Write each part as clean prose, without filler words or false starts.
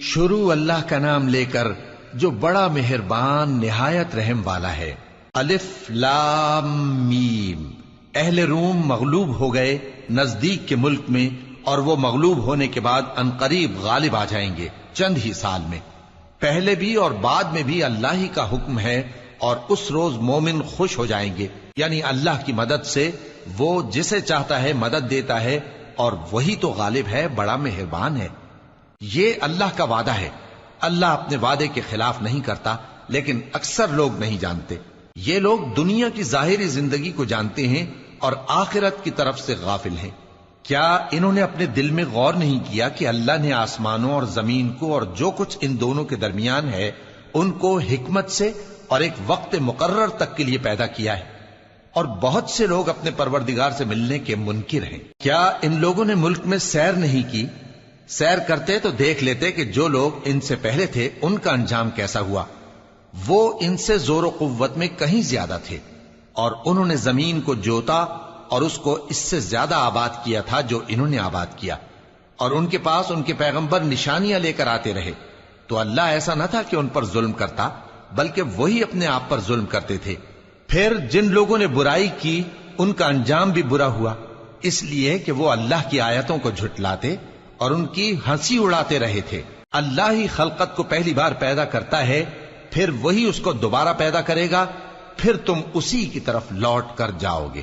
شروع اللہ کا نام لے کر جو بڑا مہربان نہایت رحم والا ہے۔ الف لام میم۔ اہل روم مغلوب ہو گئے نزدیک کے ملک میں، اور وہ مغلوب ہونے کے بعد عنقریب غالب آ جائیں گے چند ہی سال میں۔ پہلے بھی اور بعد میں بھی اللہ ہی کا حکم ہے، اور اس روز مومن خوش ہو جائیں گے، یعنی اللہ کی مدد سے وہ جسے چاہتا ہے مدد دیتا ہے، اور وہی تو غالب ہے، بڑا مہربان ہے۔ یہ اللہ کا وعدہ ہے۔ اللہ اپنے وعدے کے خلاف نہیں کرتا، لیکن اکثر لوگ نہیں جانتے۔ یہ لوگ دنیا کی ظاہری زندگی کو جانتے ہیں اور آخرت کی طرف سے غافل ہیں۔ کیا انہوں نے اپنے دل میں غور نہیں کیا کہ اللہ نے آسمانوں اور زمین کو اور جو کچھ ان دونوں کے درمیان ہے ان کو حکمت سے اور ایک وقت مقرر تک کے لیے پیدا کیا ہے؟ اور بہت سے لوگ اپنے پروردگار سے ملنے کے منکر ہیں۔ کیا ان لوگوں نے ملک میں سیر نہیں کی؟ سیر کرتے تو دیکھ لیتے کہ جو لوگ ان سے پہلے تھے ان کا انجام کیسا ہوا۔ وہ ان سے زور و قوت میں کہیں زیادہ تھے، اور انہوں نے زمین کو جوتا اور اس کو اس سے زیادہ آباد کیا تھا جو انہوں نے آباد کیا، اور ان کے پاس ان کے پیغمبر نشانیاں لے کر آتے رہے۔ تو اللہ ایسا نہ تھا کہ ان پر ظلم کرتا، بلکہ وہی اپنے آپ پر ظلم کرتے تھے۔ پھر جن لوگوں نے برائی کی ان کا انجام بھی برا ہوا، اس لیے کہ وہ اللہ کی آیتوں کو جھٹلاتے اور ان کی ہنسی اڑاتے رہے تھے۔ اللہ ہی خلقت کو پہلی بار پیدا کرتا ہے، پھر وہی اس کو دوبارہ پیدا کرے گا، پھر تم اسی کی طرف لوٹ کر جاؤ گے۔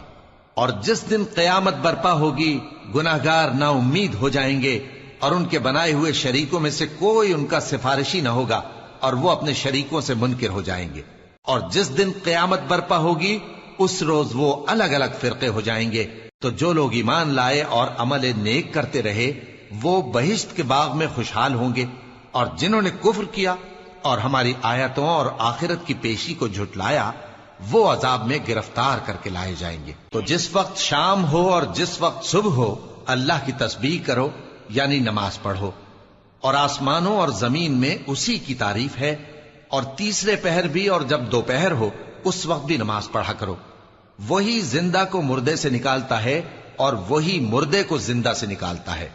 اور جس دن قیامت برپا ہوگی گناہگار نا امید ہو جائیں گے، اور ان کے بنائے ہوئے شریکوں میں سے کوئی ان کا سفارشی نہ ہوگا، اور وہ اپنے شریکوں سے منکر ہو جائیں گے۔ اور جس دن قیامت برپا ہوگی اس روز وہ الگ الگ فرقے ہو جائیں گے۔ تو جو لوگ ایمان لائے اور عمل نیک کرتے رہے وہ بہشت کے باغ میں خوشحال ہوں گے، اور جنہوں نے کفر کیا اور ہماری آیتوں اور آخرت کی پیشی کو جھٹلایا وہ عذاب میں گرفتار کر کے لائے جائیں گے۔ تو جس وقت شام ہو اور جس وقت صبح ہو اللہ کی تسبیح کرو، یعنی نماز پڑھو، اور آسمانوں اور زمین میں اسی کی تعریف ہے، اور تیسرے پہر بھی اور جب دوپہر ہو اس وقت بھی نماز پڑھا کرو۔ وہی زندہ کو مردے سے نکالتا ہے اور وہی مردے کو زندہ سے نکالتا ہے،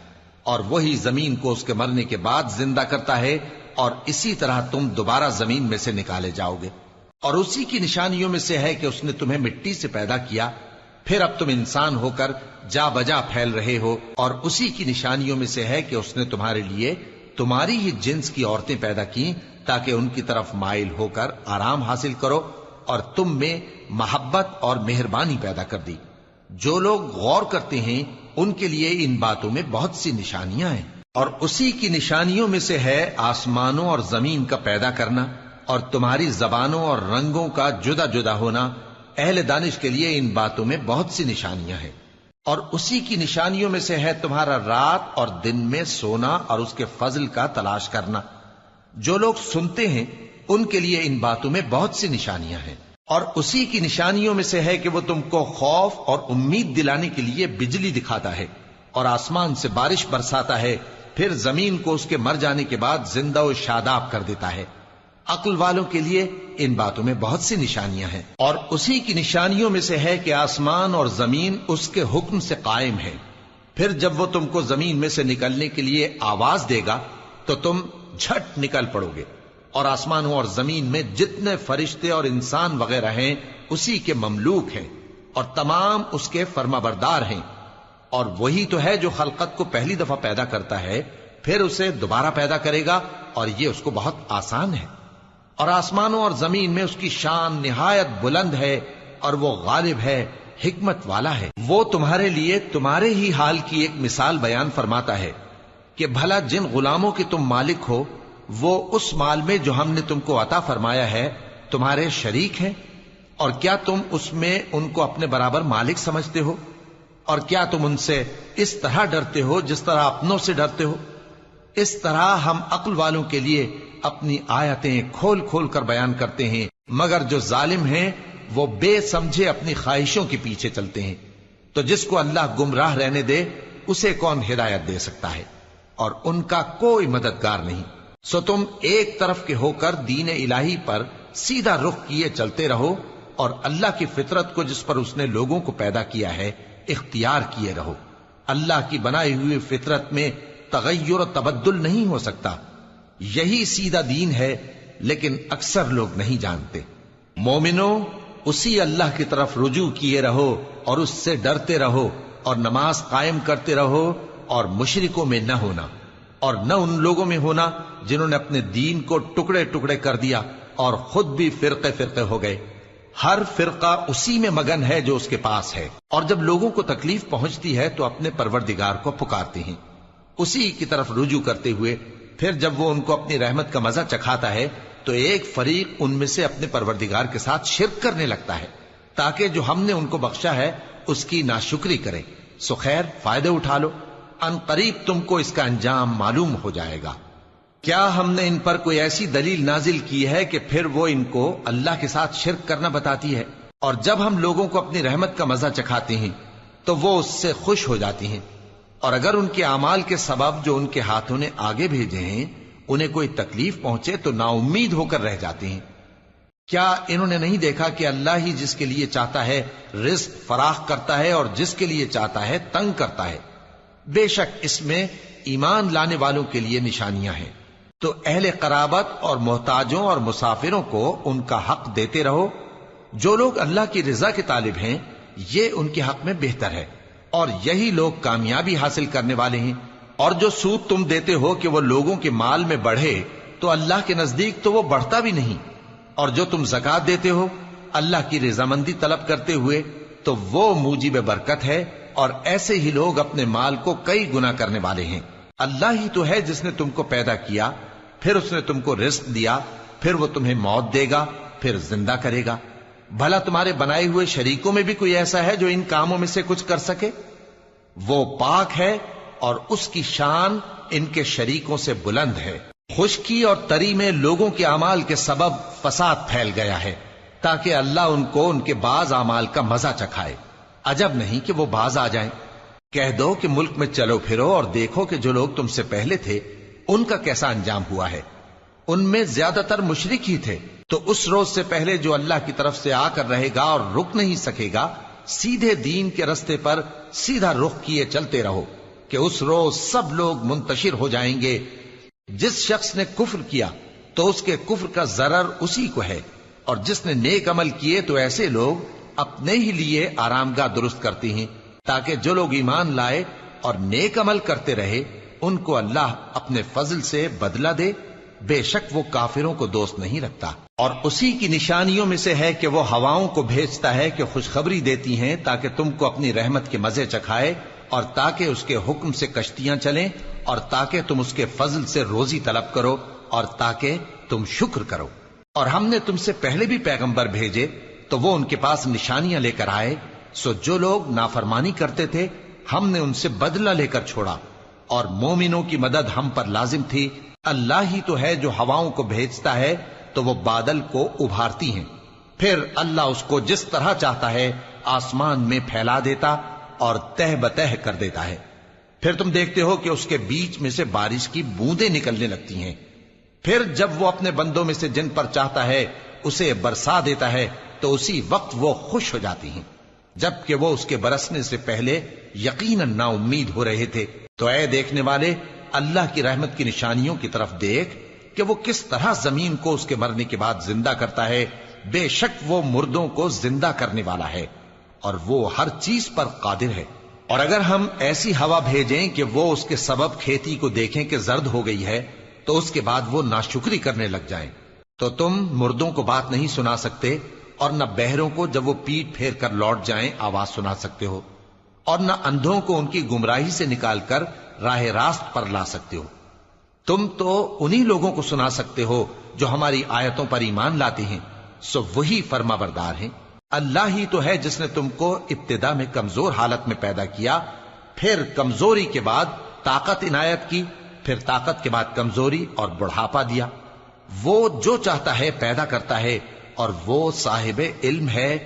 اور وہی زمین کو اس کے مرنے کے بعد زندہ کرتا ہے، اور اسی طرح تم دوبارہ زمین میں سے نکالے جاؤ گے۔ اور اسی کی نشانیوں میں سے ہے کہ اس نے تمہیں مٹی سے پیدا کیا، پھر اب تم انسان ہو کر جا بجا پھیل رہے ہو، اور اسی کی نشانیوں میں سے ہے کہ اس نے تمہارے لیے تمہاری ہی جنس کی عورتیں پیدا کی تاکہ ان کی طرف مائل ہو کر آرام حاصل کرو، اور تم میں محبت اور مہربانی پیدا کر دی۔ جو لوگ غور کرتے ہیں ان کے لیے ان باتوں میں بہت سی نشانیاں ہیں۔ اور اسی کی نشانیوں میں سے ہے آسمانوں اور زمین کا پیدا کرنا، اور تمہاری زبانوں اور رنگوں کا جدا جدا ہونا۔ اہل دانش کے لیے ان باتوں میں بہت سی نشانیاں ہیں۔ اور اسی کی نشانیوں میں سے ہے تمہارا رات اور دن میں سونا اور اس کے فضل کا تلاش کرنا۔ جو لوگ سنتے ہیں ان کے لیے ان باتوں میں بہت سی نشانیاں ہیں۔ اور اسی کی نشانیوں میں سے ہے کہ وہ تم کو خوف اور امید دلانے کے لیے بجلی دکھاتا ہے، اور آسمان سے بارش برساتا ہے، پھر زمین کو اس کے مر جانے کے بعد زندہ و شاداب کر دیتا ہے۔ عقل والوں کے لیے ان باتوں میں بہت سی نشانیاں ہیں۔ اور اسی کی نشانیوں میں سے ہے کہ آسمان اور زمین اس کے حکم سے قائم ہے، پھر جب وہ تم کو زمین میں سے نکلنے کے لیے آواز دے گا تو تم جھٹ نکل پڑو گے۔ اور آسمانوں اور زمین میں جتنے فرشتے اور انسان وغیرہ ہیں اسی کے مملوک ہیں، اور تمام اس کے فرما بردار ہیں۔ اور وہی تو ہے جو خلقت کو پہلی دفعہ پیدا کرتا ہے، پھر اسے دوبارہ پیدا کرے گا، اور یہ اس کو بہت آسان ہے۔ اور آسمانوں اور زمین میں اس کی شان نہایت بلند ہے، اور وہ غالب ہے، حکمت والا ہے۔ وہ تمہارے لیے تمہارے ہی حال کی ایک مثال بیان فرماتا ہے کہ بھلا جن غلاموں کے تم مالک ہو وہ اس مال میں جو ہم نے تم کو عطا فرمایا ہے تمہارے شریک ہیں، اور کیا تم اس میں ان کو اپنے برابر مالک سمجھتے ہو؟ اور کیا تم ان سے اس طرح ڈرتے ہو جس طرح اپنوں سے ڈرتے ہو؟ اس طرح ہم عقل والوں کے لیے اپنی آیتیں کھول کھول کر بیان کرتے ہیں، مگر جو ظالم ہیں وہ بے سمجھے اپنی خواہشوں کے پیچھے چلتے ہیں۔ تو جس کو اللہ گمراہ رہنے دے اسے کون ہدایت دے سکتا ہے، اور ان کا کوئی مددگار نہیں۔ سو تم ایک طرف کے ہو کر دین الہی پر سیدھا رخ کیے چلتے رہو، اور اللہ کی فطرت کو جس پر اس نے لوگوں کو پیدا کیا ہے اختیار کیے رہو۔ اللہ کی بنائی ہوئی فطرت میں تغیر و تبدل نہیں ہو سکتا۔ یہی سیدھا دین ہے، لیکن اکثر لوگ نہیں جانتے۔ مومنو، اسی اللہ کی طرف رجوع کیے رہو اور اس سے ڈرتے رہو، اور نماز قائم کرتے رہو، اور مشرکوں میں نہ ہونا، اور نہ ان لوگوں میں ہونا جنہوں نے اپنے دین کو ٹکڑے ٹکڑے کر دیا اور خود بھی فرقے فرقے ہو گئے۔ ہر فرقہ اسی میں مگن ہے جو اس کے پاس ہے، اور جب لوگوں کو تکلیف پہنچتی ہے تو اپنے پروردگار کو پکارتے ہیں، اسی کی طرف رجوع کرتے ہوئے۔ پھر جب وہ ان کو اپنی رحمت کا مزہ چکھاتا ہے تو ایک فریق ان میں سے اپنے پروردگار کے ساتھ شرک کرنے لگتا ہے، تاکہ جو ہم نے ان کو بخشا ہے اس کی ناشکری کریں۔ سو خیر، فائدے اٹھا لو، ان قریب تم کو اس کا انجام معلوم ہو جائے گا۔ کیا ہم نے ان پر کوئی ایسی دلیل نازل کی ہے کہ پھر وہ ان کو اللہ کے ساتھ شرک کرنا بتاتی ہے؟ اور جب ہم لوگوں کو اپنی رحمت کا مزہ چکھاتے ہیں تو وہ اس سے خوش ہو جاتی ہیں، اور اگر ان کے اعمال کے سبب جو ان کے ہاتھوں نے آگے بھیجے ہیں انہیں کوئی تکلیف پہنچے تو نا امید ہو کر رہ جاتے ہیں۔ کیا انہوں نے نہیں دیکھا کہ اللہ ہی جس کے لیے چاہتا ہے رزق فراخ کرتا ہے اور جس کے لیے چاہتا ہے تنگ کرتا ہے؟ بے شک اس میں ایمان لانے والوں کے لیے نشانیاں ہیں۔ تو اہل قرابت اور محتاجوں اور مسافروں کو ان کا حق دیتے رہو۔ جو لوگ اللہ کی رضا کے طالب ہیں یہ ان کے حق میں بہتر ہے، اور یہی لوگ کامیابی حاصل کرنے والے ہیں۔ اور جو سود تم دیتے ہو کہ وہ لوگوں کے مال میں بڑھے تو اللہ کے نزدیک تو وہ بڑھتا بھی نہیں، اور جو تم زکوٰۃ دیتے ہو اللہ کی رضامندی طلب کرتے ہوئے تو وہ موجب برکت ہے، اور ایسے ہی لوگ اپنے مال کو کئی گنا کرنے والے ہیں۔ اللہ ہی تو ہے جس نے تم کو پیدا کیا، پھر اس نے تم کو رزق دیا، پھر وہ تمہیں موت دے گا، پھر زندہ کرے گا۔ بھلا تمہارے بنائے ہوئے شریکوں میں بھی کوئی ایسا ہے جو ان کاموں میں سے کچھ کر سکے؟ وہ پاک ہے اور اس کی شان ان کے شریکوں سے بلند ہے۔ خشکی اور تری میں لوگوں کے اعمال کے سبب فساد پھیل گیا ہے، تاکہ اللہ ان کو ان کے بعض اعمال کا مزہ چکھائے۔ عجب نہیں کہ وہ باز آ جائیں۔ کہہ دو کہ ملک میں چلو پھرو اور دیکھو کہ جو لوگ تم سے پہلے تھے ان کا کیسا انجام ہوا ہے۔ ان میں زیادہ تر مشرک ہی تھے۔ تو اس روز سے پہلے جو اللہ کی طرف سے آ کر رہے گا اور رک نہیں سکے گا، سیدھے دین کے رستے پر سیدھا رخ کیے چلتے رہو، کہ اس روز سب لوگ منتشر ہو جائیں گے۔ جس شخص نے کفر کیا تو اس کے کفر کا ضرر اسی کو ہے، اور جس نے نیک عمل کیے تو ایسے لوگ اپنے ہی لیے آرامگاہ درست کرتے ہیں، تاکہ جو لوگ ایمان لائے اور نیک عمل کرتے رہے ان کو اللہ اپنے فضل سے بدلہ دے۔ بے شک وہ کافروں کو دوست نہیں رکھتا۔ اور اسی کی نشانیوں میں سے ہے کہ وہ ہواؤں کو بھیجتا ہے کہ خوشخبری دیتی ہیں تاکہ تم کو اپنی رحمت کے مزے چکھائے، اور تاکہ اس کے حکم سے کشتیاں چلیں، اور تاکہ تم اس کے فضل سے روزی طلب کرو، اور تاکہ تم شکر کرو۔ اور ہم نے تم سے پہلے بھی پیغمبر بھیجے تو وہ ان کے پاس نشانیاں لے کر آئے، سو جو لوگ نافرمانی کرتے تھے ہم نے ان سے بدلہ لے کر چھوڑا، اور مومنوں کی مدد ہم پر لازم تھی۔ اللہ ہی تو ہے جو ہواؤں کو بھیجتا ہے تو وہ بادل کو ابھارتی ہیں، پھر اللہ اس کو جس طرح چاہتا ہے آسمان میں پھیلا دیتا اور تہ بتہ کر دیتا ہے۔ پھر تم دیکھتے ہو کہ اس کے بیچ میں سے بارش کی بوندیں نکلنے لگتی ہیں، پھر جب وہ اپنے بندوں میں سے جن پر چاہتا ہے اسے برسا دیتا ہے تو اسی وقت وہ خوش ہو جاتی ہیں، جبکہ وہ اس کے برسنے سے پہلے یقیناً نا امید ہو رہے تھے۔ تو اے دیکھنے والے، اللہ کی رحمت کی نشانیوں کی طرف دیکھ کہ وہ کس طرح زمین کو اس کے مرنے کے بعد زندہ کرتا ہے۔ بے شک وہ مردوں کو زندہ کرنے والا ہے اور وہ ہر چیز پر قادر ہے۔ اور اگر ہم ایسی ہوا بھیجیں کہ وہ اس کے سبب کھیتی کو دیکھیں کہ زرد ہو گئی ہے تو اس کے بعد وہ ناشکری کرنے لگ جائیں، تو تم مردوں کو بات نہیں سنا سکتے، اور نہ بہروں کو جب وہ پیٹ پھیر کر لوٹ جائیں آواز سنا سکتے ہو، اور نہ اندھوں کو ان کی گمراہی سے نکال کر راہ راست پر لا سکتے ہو۔ تم تو انہی لوگوں کو سنا سکتے ہو جو ہماری آیتوں پر ایمان لاتے ہیں، سو وہی فرما بردار ہیں۔ اللہ ہی تو ہے جس نے تم کو ابتدا میں کمزور حالت میں پیدا کیا، پھر کمزوری کے بعد طاقت عنایت کی، پھر طاقت کے بعد کمزوری اور بڑھاپا دیا۔ وہ جو چاہتا ہے پیدا کرتا ہے، اور وہ صاحب علم ہے،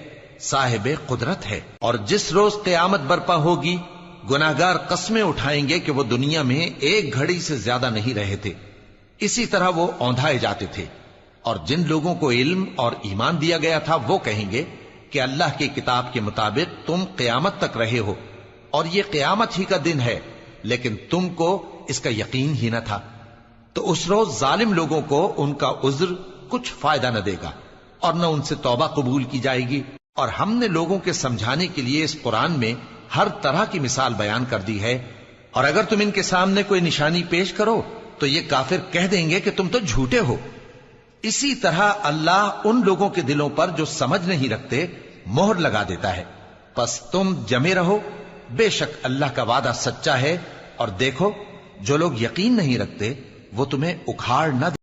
صاحب قدرت ہے۔ اور جس روز قیامت برپا ہوگی گناہگار قسمیں اٹھائیں گے کہ وہ دنیا میں ایک گھڑی سے زیادہ نہیں رہے تھے، اسی طرح وہ اوندھائے جاتے تھے۔ اور جن لوگوں کو علم اور ایمان دیا گیا تھا وہ کہیں گے کہ اللہ کی کتاب کے مطابق تم قیامت تک رہے ہو، اور یہ قیامت ہی کا دن ہے، لیکن تم کو اس کا یقین ہی نہ تھا۔ تو اس روز ظالم لوگوں کو ان کا عذر کچھ فائدہ نہ دے گا اور نہ ان سے توبہ قبول کی جائے گی. اور ہم نے لوگوں کے سمجھانے کے لیے اس قرآن میں ہر طرح کی مثال بیان کر دی ہے، اور اگر تم ان کے سامنے کوئی نشانی پیش کرو تو یہ کافر کہہ دیں گے کہ تم تو جھوٹے ہو. اسی طرح اللہ ان لوگوں کے دلوں پر جو سمجھ نہیں رکھتے مہر لگا دیتا ہے. پس تم جمے رہو، بے شک اللہ کا وعدہ سچا ہے، اور دیکھو جو لوگ یقین نہیں رکھتے وہ تمہیں اکھاڑ نہ